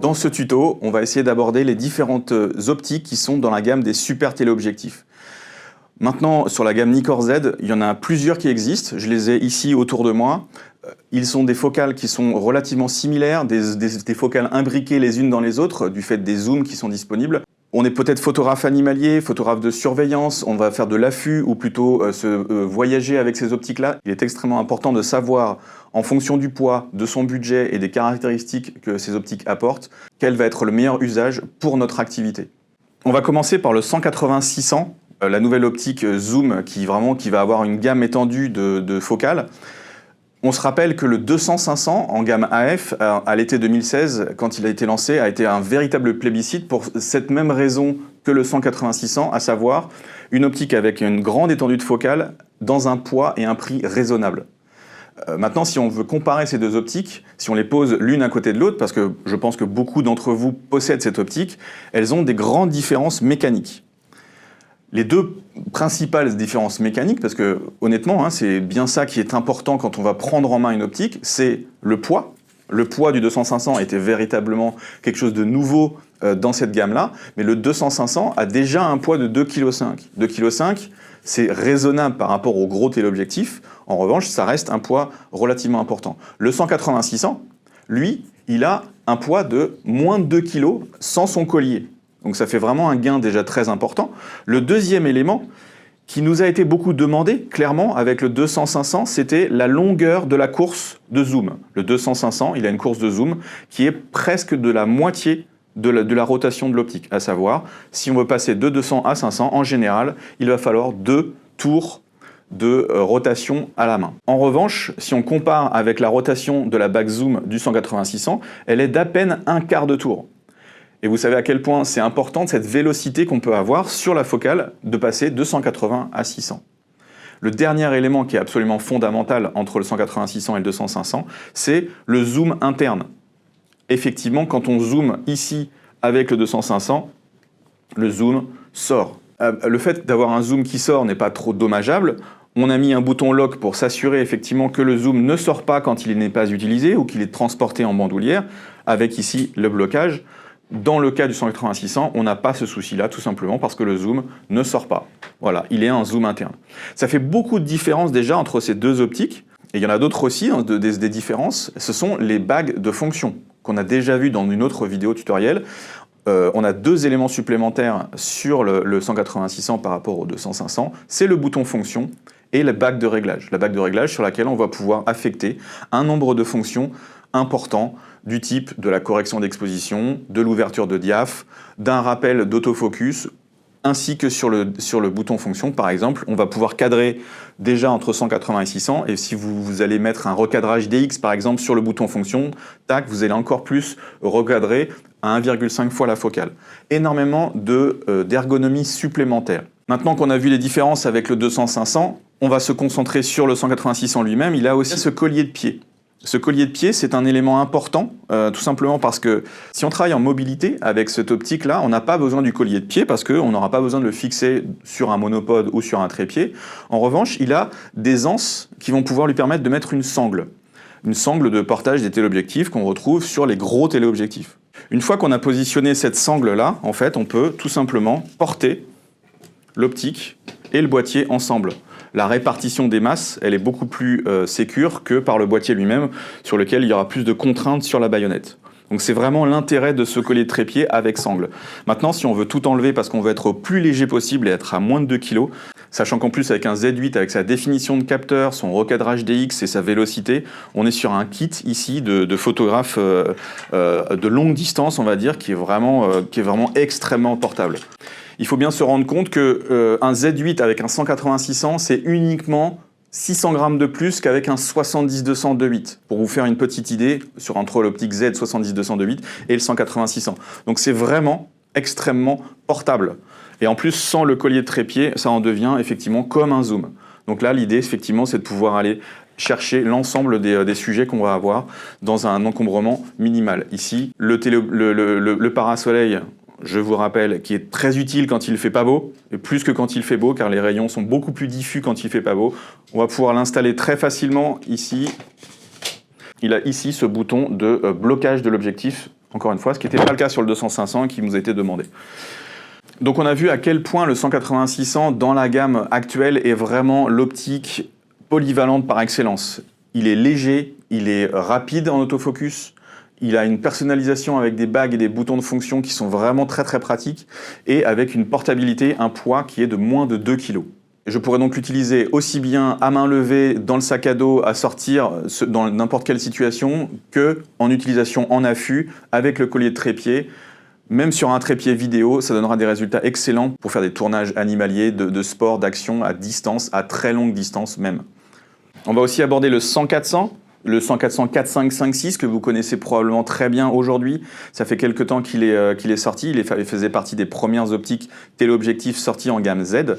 Dans ce tuto, on va essayer d'aborder les différentes optiques qui sont dans la gamme des super téléobjectifs. Maintenant, sur la gamme Nikkor Z, il y en a plusieurs qui existent. Je les ai ici autour de moi. Ils sont des focales qui sont relativement similaires, des focales imbriquées les unes dans les autres, du fait des zooms qui sont disponibles. On est peut-être photographe animalier, photographe de surveillance, on va faire de l'affût ou plutôt voyager avec ces optiques-là. Il est extrêmement important de savoir, en fonction du poids, de son budget et des caractéristiques que ces optiques apportent, quel va être le meilleur usage pour notre activité. On va commencer par le 180-600, la nouvelle optique zoom qui va avoir une gamme étendue de focales. On se rappelle que le 200-500 en gamme AF, à l'été 2016, quand il a été lancé, a été un véritable plébiscite pour cette même raison que le 180-600, à savoir une optique avec une grande étendue de focale dans un poids et un prix raisonnable. Maintenant, si on veut comparer ces deux optiques, si on les pose l'une à côté de l'autre, parce que je pense que beaucoup d'entre vous possèdent cette optique, elles ont des grandes différences mécaniques. Les deux principales différences mécaniques, parce que honnêtement, c'est bien ça qui est important quand on va prendre en main une optique, c'est le poids. Le poids du 200-500 était véritablement quelque chose de nouveau dans cette gamme-là, mais le 200-500 a déjà un poids de 2,5 kg. 2,5 kg, c'est raisonnable par rapport au gros téléobjectif. En revanche, ça reste un poids relativement important. Le 180-600, lui, il a un poids de moins de 2 kg sans son collier. Donc ça fait vraiment un gain déjà très important. Le deuxième élément qui nous a été beaucoup demandé, clairement, avec le 200-500, c'était la longueur de la course de zoom. Le 200-500, il a une course de zoom qui est presque de la moitié de la rotation de l'optique. À savoir, si on veut passer de 200 à 500, en général, il va falloir 2 tours de rotation à la main. En revanche, si on compare avec la rotation de la back zoom du 180-600, elle est d'à peine un quart de tour. Et vous savez à quel point c'est important cette vélocité qu'on peut avoir sur la focale de passer de 180 à 600. Le dernier élément qui est absolument fondamental entre le 180-600 et le 200-500, c'est le zoom interne. Effectivement, quand on zoome ici avec le 200-500, le zoom sort. Le fait d'avoir un zoom qui sort n'est pas trop dommageable. On a mis un bouton lock pour s'assurer effectivement que le zoom ne sort pas quand il n'est pas utilisé ou qu'il est transporté en bandoulière, avec ici le blocage. Dans le cas du 180-600, on n'a pas ce souci-là, tout simplement parce que le zoom ne sort pas. Voilà, il est un zoom interne. Ça fait beaucoup de différences déjà entre ces deux optiques. Et il y en a d'autres aussi, des différences. Ce sont les bagues de fonction, qu'on a déjà vu dans une autre vidéo tutoriel. On a deux éléments supplémentaires sur le 180-600 par rapport au 200-500. C'est le bouton fonction et la bague de réglage. La bague de réglage sur laquelle on va pouvoir affecter un nombre de fonctions important du type de la correction d'exposition, de l'ouverture de diaph, d'un rappel d'autofocus, ainsi que sur le bouton fonction, par exemple, on va pouvoir cadrer déjà entre 180 et 600, et si vous allez mettre un recadrage DX, par exemple, sur le bouton fonction, tac, vous allez encore plus recadrer à 1,5 fois la focale. Énormément d'ergonomie supplémentaire. Maintenant qu'on a vu les différences avec le 200-500, on va se concentrer sur le 180-600 lui-même. Il a aussi ce collier de pied. Ce collier de pied, c'est un élément important, tout simplement parce que si on travaille en mobilité avec cette optique-là, on n'a pas besoin du collier de pied parce qu'on n'aura pas besoin de le fixer sur un monopode ou sur un trépied. En revanche, il a des anses qui vont pouvoir lui permettre de mettre une sangle de portage des téléobjectifs qu'on retrouve sur les gros téléobjectifs. Une fois qu'on a positionné cette sangle-là, en fait, on peut tout simplement porter l'optique et le boîtier ensemble. La répartition des masses, elle est beaucoup plus sécure que par le boîtier lui-même, sur lequel il y aura plus de contraintes sur la baïonnette. Donc c'est vraiment l'intérêt de ce collier de trépied avec sangle. Maintenant, si on veut tout enlever parce qu'on veut être au plus léger possible et être à moins de 2 kg, sachant qu'en plus avec un Z8, avec sa définition de capteur, son recadrage DX et sa vélocité, on est sur un kit ici de photographe de longue distance, on va dire, qui est vraiment extrêmement portable. Il faut bien se rendre compte qu'un Z8 avec un 180-600, c'est uniquement 600 grammes de plus qu'avec un 70-200 2.8, pour vous faire une petite idée entre l'optique Z 70-200 2.8 et le 180-600. Donc c'est vraiment extrêmement portable. Et en plus, sans le collier de trépied, ça en devient effectivement comme un zoom. Donc là, l'idée, effectivement, c'est de pouvoir aller chercher l'ensemble des sujets qu'on va avoir dans un encombrement minimal. Ici, le parasoleil, je vous rappelle, qui est très utile quand il ne fait pas beau, et plus que quand il fait beau, car les rayons sont beaucoup plus diffus quand il ne fait pas beau. On va pouvoir l'installer très facilement ici. Il a ici ce bouton de blocage de l'objectif Encore une fois, ce qui n'était pas le cas sur le 200-500 qui nous a été demandé. Donc on a vu à quel point le 180-600 dans la gamme actuelle est vraiment l'optique polyvalente par excellence. Il est léger, il est rapide en autofocus, il a une personnalisation avec des bagues et des boutons de fonction qui sont vraiment très très pratiques et avec une portabilité, un poids qui est de moins de 2 kg. Je pourrais donc l'utiliser aussi bien à main levée, dans le sac à dos, à sortir dans n'importe quelle situation, qu'en utilisation en affût avec le collier de trépied. Même sur un trépied vidéo, ça donnera des résultats excellents pour faire des tournages animaliers, de sport, d'action à distance, à très longue distance même. On va aussi aborder le 100-400, le 100-400 4.5-5.6 que vous connaissez probablement très bien aujourd'hui. Ça fait quelques temps qu'il est sorti, il faisait partie des premières optiques téléobjectifs sorties en gamme Z.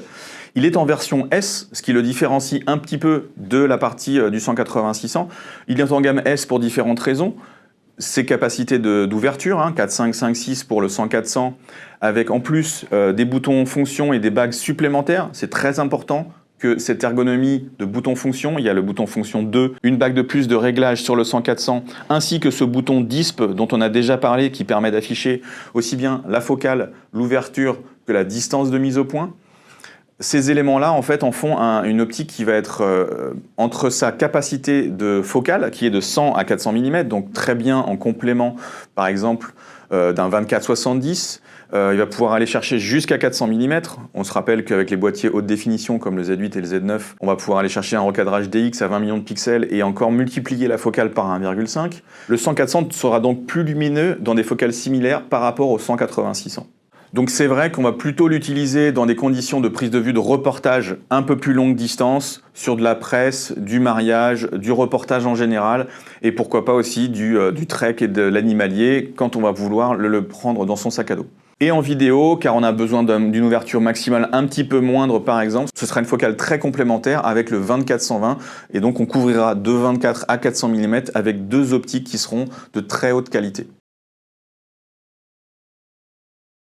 Il est en version S, ce qui le différencie un petit peu de la partie du 180-600. Il est en gamme S pour différentes raisons. Ses capacités d'ouverture, 4.5-5.6 pour le 100-400, avec en plus des boutons fonction et des bagues supplémentaires. C'est très important que cette ergonomie de bouton fonction, il y a le bouton fonction 2, une bague de plus de réglage sur le 100-400, ainsi que ce bouton DISP dont on a déjà parlé, qui permet d'afficher aussi bien la focale, l'ouverture que la distance de mise au point. Ces éléments-là, en fait, en font une optique qui va être entre sa capacité de focale, qui est de 100 à 400 mm, donc très bien en complément, par exemple, d'un 24-70. Il va pouvoir aller chercher jusqu'à 400 mm. On se rappelle qu'avec les boîtiers haute définition, comme le Z8 et le Z9, on va pouvoir aller chercher un recadrage DX à 20 millions de pixels et encore multiplier la focale par 1,5. Le 100-400 sera donc plus lumineux dans des focales similaires par rapport au 180-600. Donc c'est vrai qu'on va plutôt l'utiliser dans des conditions de prise de vue de reportage un peu plus longue distance, sur de la presse, du mariage, du reportage en général, et pourquoi pas aussi du trek et de l'animalier quand on va vouloir le prendre dans son sac à dos. Et en vidéo, car on a besoin d'une ouverture maximale un petit peu moindre par exemple, ce sera une focale très complémentaire avec le 24-120, et donc on couvrira de 24 à 400 mm avec deux optiques qui seront de très haute qualité.